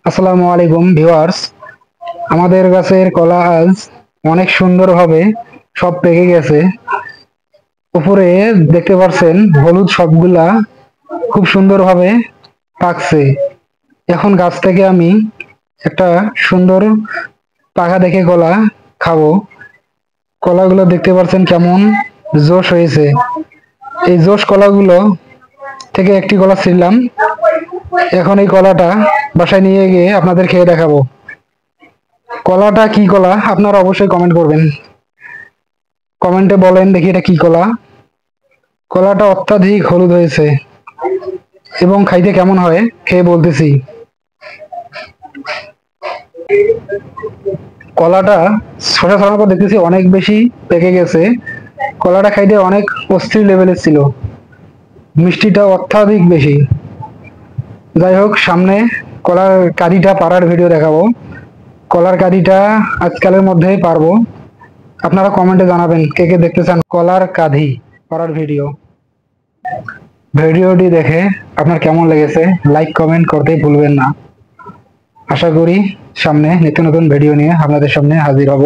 আসসালামু আলাইকুম ভিউয়ার্স। আমাদের গাছের কলা আজ অনেক সুন্দরভাবে সব পেকে গেছে। উপরে দেখতে পাচ্ছেন হলুদ সবগুলা খুব সুন্দরভাবে পাকছে। এখন গাছ থেকে আমি একটা সুন্দর পাকা দেখে কলা খাবো। কলাগুলো দেখতে পাচ্ছেন কেমন জোশ হয়েছে। এই জোশ কলাগুলো থেকে একটি কলা ছিঁড়লাম। এখন এই কলাটা বাসায় নিয়ে গিয়ে আপনাদের খেয়ে দেখাবো। কলাটা কি কলা আপনারা অবশ্যই কমেন্ট করবেন। কমেন্টে বলেন দেখি এটা কি কলা। কলাটা অত্যাধিক হলুদ হয়েছে এবং খাইতে কেমন হয় খেয়ে বলতেছি। কলাটা শসা ছাড়ানোর পর দেখতেছি অনেক বেশি পেকে গেছে। কলাটা খাইতে অনেক অস্থির লেভেলের ছিল, মিষ্টিটা অত্যাধিক বেশি। যাই হোক, সামনে কলার কাঁদিটা পাড়ার ভিডিও দেখাবো। কলার কাঁদিটা আজকালের মধ্যেই পারবো। আপনারা কমেন্টে জানাবেন কে কে দেখতে চান কলার কাঁধি পাড়ার ভিডিও। ভিডিওটি দেখে আপনার কেমন লেগেছে লাইক কমেন্ট করতে ভুলবেন না। আশা করি সামনে নিত্য নতুন ভিডিও নিয়ে আপনাদের সামনে হাজির হব।